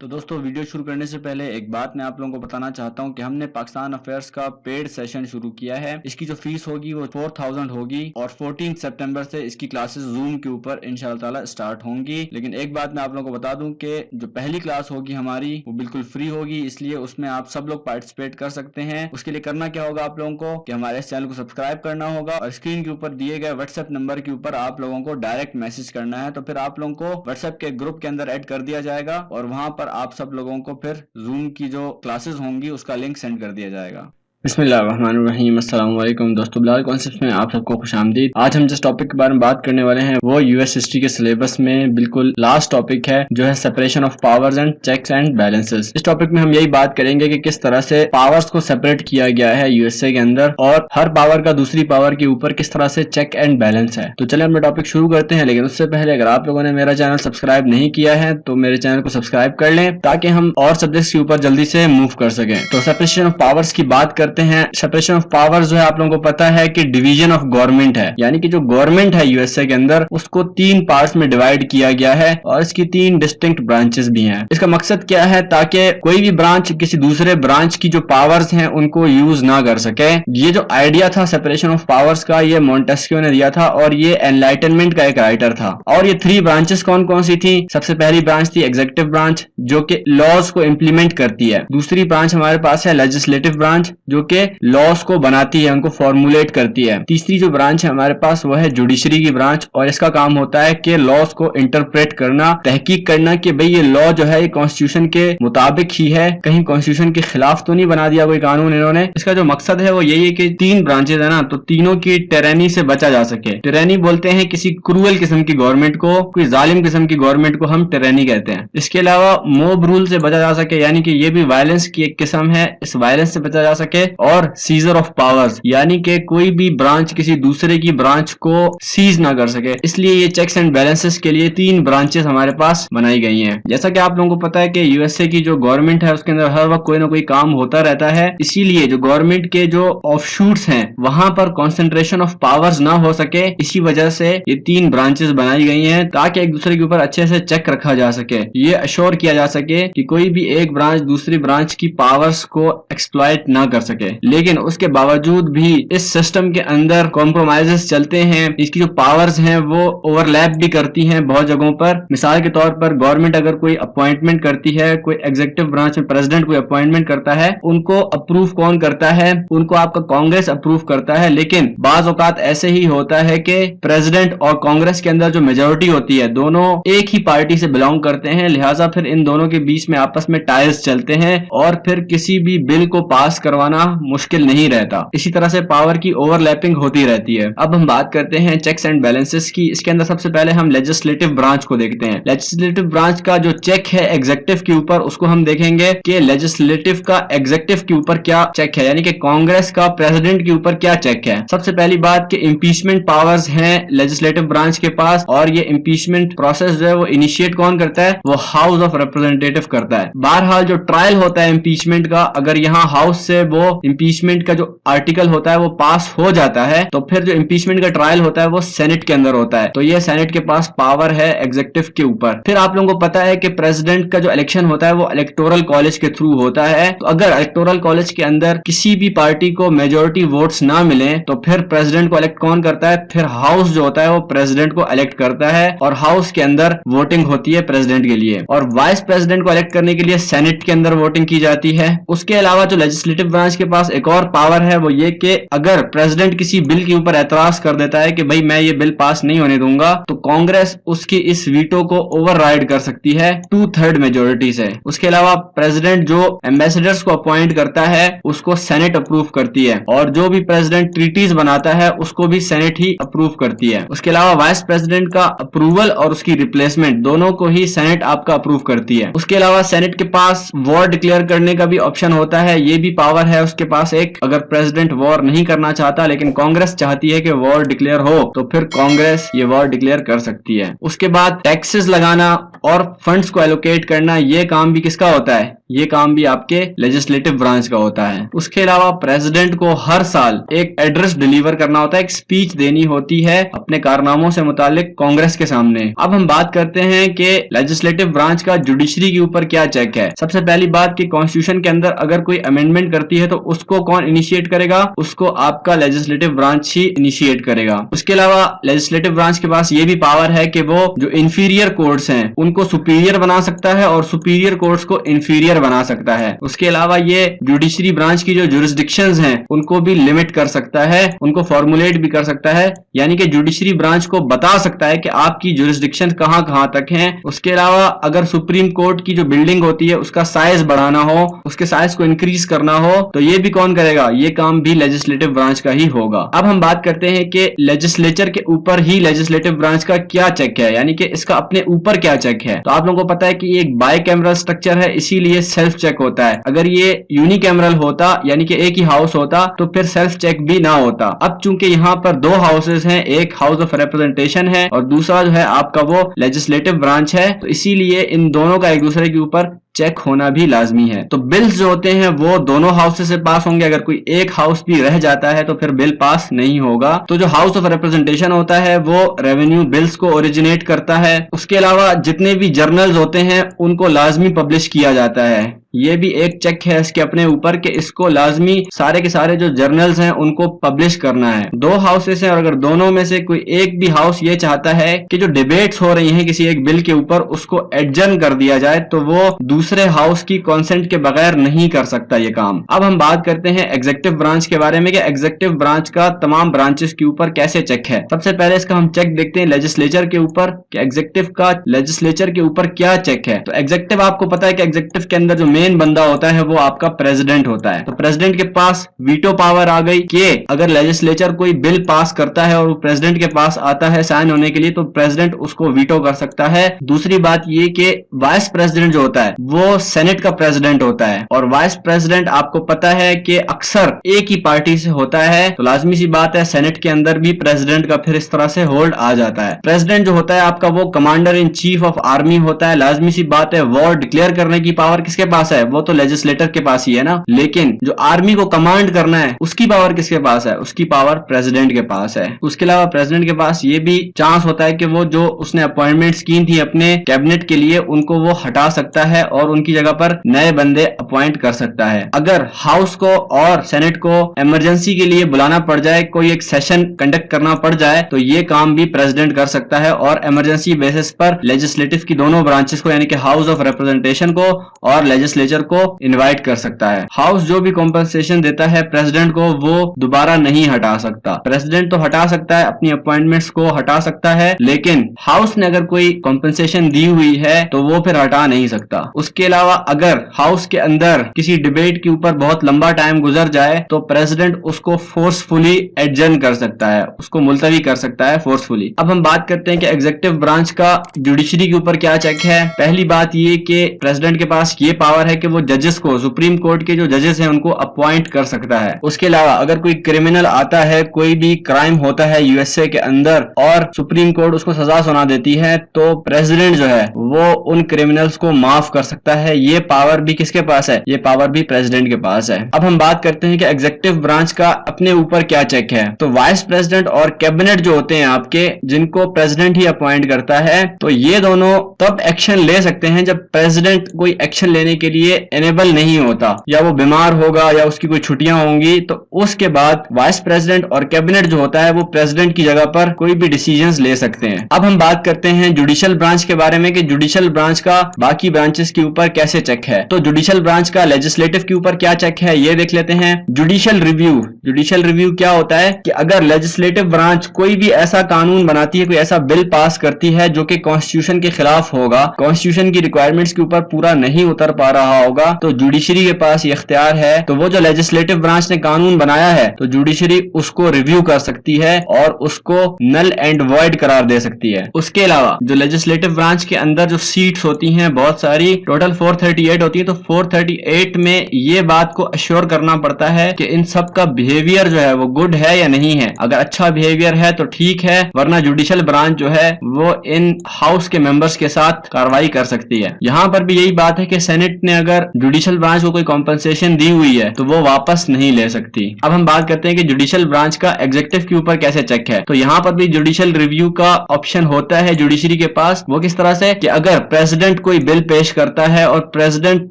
तो दोस्तों वीडियो शुरू करने से पहले एक बात मैं आप लोगों को बताना चाहता हूं कि हमने पाकिस्तान अफेयर्स का पेड सेशन शुरू किया है। इसकी जो फीस होगी वो 4000 होगी और 14 सितंबर से इसकी क्लासेस जूम के ऊपर इंशाल्लाह ताला स्टार्ट होंगी। लेकिन एक बात मैं आप लोगों को बता दूं कि जो पहली क्लास होगी हमारी वो बिल्कुल फ्री होगी, इसलिए उसमें आप सब लोग पार्टिसिपेट कर सकते हैं। उसके लिए करना क्या होगा आप लोगों को कि हमारे इस चैनल को सब्सक्राइब करना होगा और स्क्रीन के ऊपर दिए गए व्हाट्सएप नंबर के ऊपर आप लोगों को डायरेक्ट मैसेज करना है। तो फिर आप लोगों को व्हाट्सएप के ग्रुप के अंदर ऐड कर दिया जाएगा और वहां पर आप सब लोगों को फिर जूम की जो क्लासेस होंगी उसका लिंक सेंड कर दिया जाएगा। बिस्मिल्लाहिर्रहमानिर्रहीम। अस्सलाम वालेकुम दोस्तों, बिलाल कॉन्सेप्ट में आप सबको खुशामदीद। आज हम जिस टॉपिक के बारे में बात करने वाले हैं वो यूएस हिस्ट्री के सिलेबस में बिल्कुल लास्ट टॉपिक है, जो है separation of powers and checks and balances. इस टॉपिक में हम यही बात करेंगे कि किस तरह से पावर्स को सेपरेट किया गया है यूएसए के अंदर और हर पावर का दूसरी पावर के ऊपर किस तरह से चेक एंड बैलेंस है। तो चले अपना टॉपिक शुरू करते हैं। लेकिन उससे पहले अगर आप लोगों ने मेरा चैनल सब्सक्राइब नहीं किया है तो मेरे चैनल को सब्सक्राइब कर लें ताकि हम और सब्जेक्ट्स के ऊपर जल्दी से मूव कर सकें। तो सेपरेशन ऑफ पावर्स की बात करते हैं। सेपरेशन ऑफ पावर्स जो है आप लोगों को पता है कि डिवीजन ऑफ गवर्नमेंट है, यानी कि जो गवर्नमेंट है यूएसए के अंदर उसको 3 पार्ट्स में डिवाइड किया गया है और इसकी 3 डिस्टिंक्ट ब्रांचेस भी हैं। इसका मकसद क्या है, ताकि कोई भी ब्रांच किसी दूसरे ब्रांच की जो पावर्स हैं उनको यूज ना कर सके। ये जो आइडिया था सेपरेशन ऑफ पावर्स का, ये मॉन्टेस्क्यू ने दिया था और ये एनलाइटनमेंट का एक राइटर था। और ये 3 ब्रांचेस कौन कौन सी थी? सबसे पहली ब्रांच थी एग्जीक्यूटिव ब्रांच, जो कि लॉज को इंप्लीमेंट करती है। दूसरी ब्रांच हमारे पास है लेजिस्लेटिव ब्रांच, जो कि लॉज को बनाती है, उनको फॉर्मुलेट करती है। तीसरी जो ब्रांच है हमारे पास वो है जुडिशरी की ब्रांच, और इसका काम होता है कि लॉज को इंटरप्रेट करना, तहकीक करना कि भाई ये लॉ जो है ये कॉन्स्टिट्यूशन के मुताबिक ही है, कहीं कॉन्स्टिट्यूशन के खिलाफ तो नहीं बना दिया कोई कानून इन्होंने। इसका जो मकसद है वो यही है कि 3 ब्रांचेस है ना, तो तीनों की टिरैनी से बचा जा सके। टिरैनी बोलते हैं किसी क्रूअल किस्म की गवर्नमेंट को, कोई जालिम किस्म की गवर्नमेंट को हम टिरैनी कहते हैं। इसके अलावा मोब रूल से बचा जा सके, यानी कि ये भी वायलेंस की एक किस्म है, इस वायलेंस से बचा जा सके। और सीजर ऑफ पावर्स, यानी कि कोई भी ब्रांच किसी दूसरे की ब्रांच को सीज ना कर सके। इसलिए ये चेक्स एंड बैलेंसेस के लिए 3 ब्रांचेस हमारे पास बनाई गई हैं। जैसा कि आप लोगों को पता है कि यूएसए की जो गवर्नमेंट है उसके अंदर हर वक्त कोई ना कोई काम होता रहता है, इसीलिए जो गवर्नमेंट के जो ऑफशूट्स हैं वहां पर कॉन्सेंट्रेशन ऑफ पावर्स ना हो सके, इसी वजह से ये 3 ब्रांचेस बनाई गई हैं ताकि एक दूसरे के ऊपर अच्छे से चेक रखा जा सके, ये अश्योर किया जा सके कि कोई भी एक ब्रांच दूसरी ब्रांच की पावर्स को एक्सप्लॉइट ना कर सके। लेकिन उसके बावजूद भी इस सिस्टम के अंदर कॉम्प्रोमाइजेस चलते हैं, इसकी जो पावर्स हैं वो ओवरलैप भी करती हैं बहुत जगहों पर। मिसाल के तौर पर गवर्नमेंट अगर कोई अपॉइंटमेंट करती है, कोई एग्जीक्यूटिव ब्रांच में प्रेसिडेंट कोई अपॉइंटमेंट करता है, उनको अप्रूव कौन करता है? उनको आपका कांग्रेस अप्रूव करता है। लेकिन बाज औकात ऐसे ही होता है कि प्रेसिडेंट और कांग्रेस के अंदर जो मेजोरिटी होती है दोनों एक ही पार्टी से बिलोंग करते हैं, लिहाजा फिर इन दोनों के बीच में आपस में टाइल्स चलते हैं और फिर किसी भी बिल को पास करवाना मुश्किल नहीं रहता। इसी तरह से पावर की ओवरलैपिंग होती रहती है। अब हम बात करते हैं चेक्स एंड बैलेंसेस की। इसके अंदर सबसे पहले हम लेजिस्लेटिव ब्रांच को देखते हैं। लेजिस्लेटिव ब्रांच का जो चेक है एग्जीक्यूटिव के ऊपर, उसको हम देखेंगे कि लेजिस्लेटिव का एग्जीक्यूटिव के ऊपर क्या चेक है, यानी कि कांग्रेस का प्रेसिडेंट के ऊपर क्या चेक है। सबसे पहली बात कि इंपीचमेंट पावर्स हैं लेजिस्लेटिव ब्रांच के पास, और ये इंपीचमेंट प्रोसेस जो है वो इनिशिएट कौन करता है? वो हाउस ऑफ रिप्रेजेंटेटिव करता है। बहरहाल जो ट्रायल होता है इंपीचमेंट का, अगर यहाँ हाउस से वो इंपीचमेंट का जो आर्टिकल होता है वो पास हो जाता है तो फिर जो इंपीचमेंट का ट्रायल होता है वो सेनेट के अंदर होता है। तो ये सेनेट के पास पावर है एग्जीक्यूटिव के ऊपर। फिर आप लोगों को पता है कि प्रेसिडेंट का जो इलेक्शन होता है वो इलेक्टोरल कॉलेज के थ्रू होता है। तो अगर इलेक्टोरल कॉलेज के अंदर किसी भी पार्टी को मेजोरिटी वोट्स ना मिले तो फिर प्रेसिडेंट को इलेक्ट कौन करता है? फिर हाउस जो होता है वो प्रेसिडेंट को इलेक्ट करता है और हाउस के अंदर वोटिंग होती है प्रेसिडेंट के लिए, और वाइस प्रेसिडेंट को इलेक्ट करने के लिए सेनेट के अंदर वोटिंग की जाती है। उसके अलावा जो लेजिस्लेटिव ब्रांच के पास एक और पावर है वो ये कि अगर प्रेसिडेंट किसी बिल के ऊपर एतराज कर देता है कि भाई मैं ये बिल पास नहीं होने दूंगा, तो कांग्रेस उसकी इस वीटो को ओवरराइड कर सकती है 2/3 मेजोरिटी से। उसके अलावा प्रेसिडेंट जो एम्बेसडर्स को अपॉइंट करता है उसको सेनेट अप्रूव करती है, और जो भी प्रेसिडेंट ट्रीटीज बनाता है उसको भी सेनेट ही अप्रूव करती है। उसके अलावा वाइस प्रेसिडेंट का अप्रूवल और उसकी रिप्लेसमेंट दोनों को ही सेनेट आपका अप्रूव करती है। उसके अलावा सेनेट के पास वॉर डिक्लेयर करने का भी ऑप्शन होता है, ये भी पावर है उसके पास एक, अगर प्रेसिडेंट वॉर नहीं करना चाहता लेकिन कांग्रेस चाहती है कि वॉर डिक्लेयर हो, तो फिर कांग्रेस ये वॉर डिक्लेयर कर सकती है। उसके बाद टैक्सेस लगाना और फंड्स को एलोकेट करना, ये काम भी किसका होता है? ये काम भी आपके लेजिस्लेटिव ब्रांच का होता है। उसके अलावा प्रेसिडेंट को हर साल एक एड्रेस डिलीवर करना होता है, एक स्पीच देनी होती है अपने कारनामों से मुतालिक कांग्रेस के सामने। अब हम बात करते हैं कि लेजिस्लेटिव ब्रांच का जुडिशरी के ऊपर क्या चेक है। सबसे पहली बात कि कॉन्स्टिट्यूशन के अंदर अगर कोई अमेंडमेंट करती है तो उसको कौन इनिशिएट करेगा? उसको आपका लेजिस्लेटिव ब्रांच ही इनिशिएट करेगा। उसके अलावा लेजिस्लेटिव ब्रांच के पास ये भी पावर है कि वो जो इंफीरियर कोर्ट्स हैं उनको सुपीरियर बना सकता है और सुपीरियर कोर्ट्स को इंफीरियर बना सकता है। उसके अलावा ये जुडिशरी ब्रांच की जो जुरिस्डिक्शंस हैं उनको भी लिमिट कर सकता है, उनको फॉर्मुलेट भी कर सकता है, यानी कि जुडिशरी ब्रांच को बता सकता है कि आपकी जुरिस्डिक्शन कहां कहां तक हैं। उसके अलावा अगर सुप्रीम कोर्ट की जो बिल्डिंग होती है उसका साइज बढ़ाना हो, उसके साइज को इंक्रीज करना हो, तो ये भी कौन करेगा? ये काम भी लेजिस्लेटिव ब्रांच का ही होगा। अब हम बात करते हैं कि लेजिस्लेचर के ऊपर ही लेजिस्लेटिव ब्रांच का क्या चेक है, यानी कि इसका अपने ऊपर क्या चेक है। तो आप लोगों को पता है कि ये एक बाई कैमरल स्ट्रक्चर है, इसीलिए सेल्फ चेक होता है। अगर ये यूनिकैमरल होता यानी कि एक ही हाउस होता तो फिर सेल्फ चेक भी ना होता। अब चूंकि यहाँ पर दो हाउसेस हैं, एक हाउस ऑफ रिप्रेजेंटेशन है और दूसरा जो है आपका वो लेजिस्लेटिव ब्रांच है, तो इसीलिए इन दोनों का एक दूसरे के ऊपर चेक होना भी लाजमी है। तो बिल्स जो होते हैं वो दोनों हाउसेस से पास होंगे, अगर कोई एक हाउस भी रह जाता है तो फिर बिल पास नहीं होगा। तो जो हाउस ऑफ रिप्रेजेंटेशन होता है वो रेवेन्यू बिल्स को ओरिजिनेट करता है। उसके अलावा जितने भी जर्नल्स होते हैं उनको लाजमी पब्लिश किया जाता है। ये भी एक चेक है इसके अपने ऊपर कि इसको लाजमी सारे के सारे जो जर्नल्स हैं उनको पब्लिश करना है। दो हाउसेस हैं और अगर दोनों में से कोई एक भी हाउस ये चाहता है कि जो डिबेट्स हो रही हैं किसी एक बिल के ऊपर उसको एडजर्न कर दिया जाए तो वो दूसरे हाउस की कंसेंट के बगैर नहीं कर सकता ये काम। अब हम बात करते हैं एग्जीक्यूटिव ब्रांच के बारे में कि एग्जीक्यूटिव ब्रांच का तमाम ब्रांचेस के ऊपर कैसे चेक है। सबसे पहले इसका हम चेक देखते हैं लेजिस्लेचर के ऊपर कि एग्जीक्यूटिव का लेजिस्लेचर के ऊपर क्या चेक है। तो एग्जीक्यूटिव, आपको पता है कि एग्जीक्यूटिव के अंदर जो मेन बंदा होता है वो आपका प्रेसिडेंट होता है। तो प्रेसिडेंट के पास वीटो पावर आ गई कि अगर लेजिस्लेचर कोई बिल पास करता है और वो प्रेसिडेंट के पास आता है साइन होने के लिए तो प्रेसिडेंट उसको वीटो कर सकता है। दूसरी बात ये कि वाइस प्रेसिडेंट जो होता है वो सेनेट का प्रेसिडेंट होता है और वाइस प्रेसिडेंट आपको पता है कि अक्सर एक ही पार्टी से होता है, तो लाजमी सी बात है सेनेट के अंदर भी प्रेसिडेंट का फिर इस तरह से होल्ड आ जाता है। प्रेसिडेंट जो होता है आपका वो commander in chief of army होता है। लाजमी सी बात है वॉर डिक्लेयर करने की पावर किसके पास है? वो तो लेजिस्लेटर के पास ही है ना, लेकिन जो आर्मी को कमांड करना है उसकी पावर किसके पास है? उसकी पावर प्रेसिडेंट के पास है। उसके अलावा प्रेसिडेंट के पास ये भी चांस होता है कि वो जो उसने अपॉइंटमेंट्स की थी अपने कैबिनेट के लिए उनको वो हटा सकता है और उनकी जगह पर नए बंदे अपॉइंट कर सकता है। अगर हाउस को और सेनेट को इमरजेंसी के लिए बुलाना पड़ जाए, कोई एक सेशन कंडक्ट करना पड़ जाए, तो ये काम भी प्रेसिडेंट कर सकता है और इमरजेंसी बेसिस पर लेजिस्लेटिव की दोनों ब्रांचेस को यानी कि हाउस ऑफ रिप्रेजेंटेशन को और लेजिस्लेचर को इनवाइट कर सकता है। हाउस जो भी कॉम्पनसेशन देता है प्रेसिडेंट को वो दोबारा नहीं हटा सकता। प्रेसिडेंट तो हटा सकता है, अपनी अपॉइंटमेंट्स को हटा सकता है, लेकिन हाउस ने अगर कोई कॉम्पनसेशन दी हुई है तो वो फिर हटा नहीं सकता। उसके अलावा अगर हाउस के अंदर किसी डिबेट के ऊपर बहुत लंबा टाइम गुजर जाए तो प्रेसिडेंट उसको फोर्सफुली एडजर्न कर सकता है, उसको मुलतवी कर सकता है फोर्सफुली। अब हम बात करते हैं कि एग्जीक्यूटिव ब्रांच का जुडिशरी के ऊपर क्या चेक है। पहली बात ये कि प्रेसिडेंट के पास ये पावर है कि वो जजेस को, सुप्रीम कोर्ट के जो जजेस हैं उनको अपॉइंट कर सकता है। उसके अलावा अगर कोई क्रिमिनल आता है, कोई भी क्राइम होता है यूएसए के अंदर और सुप्रीम कोर्ट उसको सजा सुना देती है तो प्रेसिडेंट जो है वो उन क्रिमिनल्स को माफ कर सकता है। ये पावर भी किसके पास है? ये पावर भी प्रेसिडेंट के पास है। अब हम बात करते हैं कि एग्जीक्यूटिव ब्रांच का अपने ऊपर क्या चेक है। तो वाइस प्रेसिडेंट और कैबिनेट जो होते हैं आपके, जिनको प्रेसिडेंट ही अपॉइंट करता है, तो ये दोनों तब एक्शन ले सकते हैं जब प्रेसिडेंट कोई एक्शन लेने के लिए एनेबल नहीं होता, या वो बीमार होगा या उसकी कोई छुट्टियां होंगी, तो उसके बाद वाइस प्रेसिडेंट और कैबिनेट जो होता है वो प्रेसिडेंट की जगह पर कोई भी डिसीजंस ले सकते हैं। अब हम बात करते हैं जुडिशियल ब्रांच के बारे में कि जुडिशियल ब्रांच का बाकी ब्रांचेस के ऊपर कैसे चेक है। तो जुडिशियल ब्रांच का लेजिस्लेटिव के ऊपर क्या चेक है ये देख लेते हैं। Judicial review. जुडिशियल रिव्यू क्या होता है कि अगर लेजिस्लेटिव ब्रांच कोई भी ऐसा कानून बनाती है, कोई ऐसा बिल पास करती है जो कि कॉन्स्टिट्यूशन के खिलाफ होगा, कॉन्स्टिट्यूशन की रिक्वायरमेंट्स के ऊपर पूरा नहीं उतर पा रहा रहा होगा तो जुडिशरी के पास ये इख्तियार है। तो वो जो लेजिस्लेटिव ब्रांच ने कानून बनाया है तो जुडिशरी उसको रिव्यू कर सकती है और उसको नल एंड वॉइड करार दे सकती है। उसके अलावा जो लेजिस्लेटिव ब्रांच के अंदर जो सीट्स होती हैं बहुत सारी, टोटल 438 होती है, तो 438 में ये बात को अश्योर करना पड़ता है कि इन सब का बिहेवियर जो है वो गुड है या नहीं है। अगर अच्छा बिहेवियर है तो ठीक है, वरना जुडिशियल ब्रांच जो है वो इन हाउस के मेंबर्स के साथ कार्रवाई कर सकती है। यहाँ पर भी यही बात है कि सेनेट ने अगर जुडिशियल ब्रांच को कोई कॉम्पनसेशन दी हुई है तो वो वापस नहीं ले सकती। अब हम बात करते हैं कि जुडिशियल ब्रांच का एग्जीक्यूटिव के ऊपर कैसे चेक है। तो यहाँ पर भी जुडिशियल रिव्यू का ऑप्शन होता है जुडिशरी के पास। वो किस तरह से कि अगर प्रेसिडेंट कोई बिल पेश करता है और प्रेसिडेंट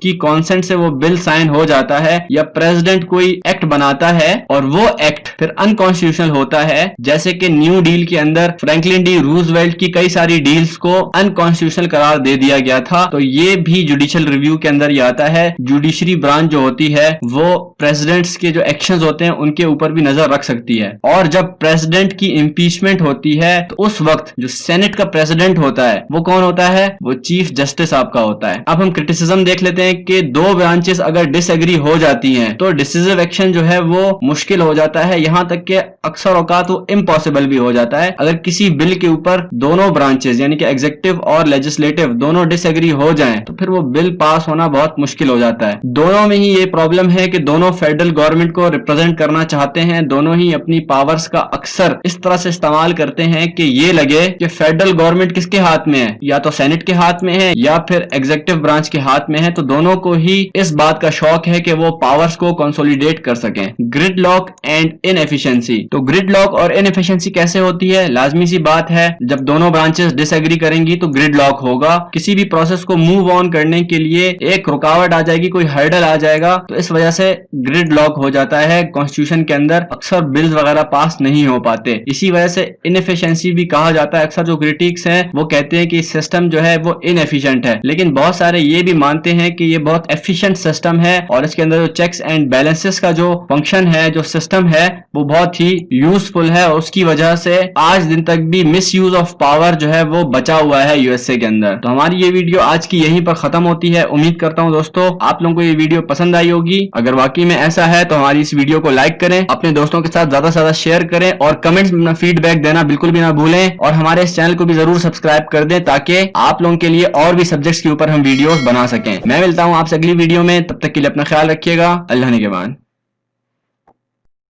की कॉन्सेंट से वो बिल साइन हो जाता है, या प्रेसिडेंट कोई एक्ट बनाता है और वो एक्ट फिर अनकॉन्स्टिट्यूशनल होता है, जैसे कि न्यू डील के अंदर फ्रैंकलिन डी रूजवेल्ट की कई सारी डील्स को अनकॉन्स्टिट्यूशनल करार दे दिया गया था, तो ये भी जुडिशियल रिव्यू के अंदर ही आता है। जुडिशरी ब्रांच जो होती है वो प्रेसिडेंट्स के जो एक्शंस होते हैं उनके ऊपर भी नजर रख सकती है। और जब प्रेसिडेंट की इंपीचमेंट होती है तो उस वक्त जो सेनेट का प्रेसिडेंट होता है वो कौन होता है, वो चीफ जस्टिस आपका होता है। अब हम क्रिटिसिज्म देख लेते हैं कि दो ब्रांचेस अगर डिसएग्री हो जाती हैं तो डिसिसिव एक्शन जो है वो मुश्किल हो जाता है, यहां तक कि अक्सर औकात वो इम्पॉसिबल भी हो जाता है। अगर किसी बिल के ऊपर दोनों ब्रांचेस यानी कि एग्जीक्यूटिव और लेजिस्लेटिव दोनों डिसएग्री हो जाएं तो फिर वो बिल पास होना बहुत मुश्किल हो जाता है। दोनों में ही ये प्रॉब्लम है कि दोनों फेडरल गवर्नमेंट को रिप्रेजेंट करना चाहते हैं, दोनों ही अपनी पावर्स का अक्सर इस तरह से इस्तेमाल करते हैं कि ये लगे कि फेडरल गवर्नमेंट किसके हाथ में है, या तो सेनेट के हाथ में है या फिर एग्जीक्यूटिव ब्रांच के हाथ में है। तो दोनों को ही इस बात का शौक है कि वो पावर्स को कंसोलिडेट कर सकें। Grid lock and inefficiency. तो ग्रिड लॉक और इनएफिशिएंसी कैसे होती है, लाजमी सी बात है, जब दोनों ब्रांचेस डिसएग्री करेंगी तो ग्रिड लॉक होगा। किसी भी प्रोसेस को मूव ऑन करने के लिए एक रुकावट आ जाएगी, कोई हर्डल आ जाएगा, तो इस वजह से ग्रिड लॉक हो जाता है। कॉन्स्टिट्यूशन के अंदर अक्सर बिल्स वगैरह पास नहीं हो पाते, इसी वजह से इनएफिशिएंसी भी कहा जाता है। अक्सर जो क्रिटिक्स हैं वो कहते हैं कि सिस्टम जो है वो इनएफिशिएंट है, लेकिन बहुत सारे ये भी मानते हैं कि ये बहुत एफिशिएंट सिस्टम है और इसके अंदर जो चेक्स एंड बैलेंसेस का जो फंक्शन है, जो सिस्टम है, वो बहुत ही यूजफुल है और उसकी वजह से आज दिन तक भी मिस यूज ऑफ पावर जो है वो बचा हुआ है यूएसए के अंदर। तो हमारी ये वीडियो आज की यहीं पर खत्म होती है। उम्मीद करता हूं दोस्तों आप लोगों को ये वीडियो पसंद आई होगी। अगर वाकई में ऐसा है तो हमारी इस वीडियो को लाइक करें, अपने दोस्तों के साथ ज्यादा से ज्यादा शेयर करें और कमेंट्स में अपना फीडबैक देना बिल्कुल भी ना भूलें। और हमारे इस चैनल को भी जरूर सब्सक्राइब कर दें ताकि आप लोगों के लिए और भी सब्जेक्ट्स के ऊपर हम वीडियोस बना सकें। मैं मिलता हूं आपसे अगली वीडियो में, तब तक के लिए अपना ख्याल रखिएगा। अल्लाह ने के बाद।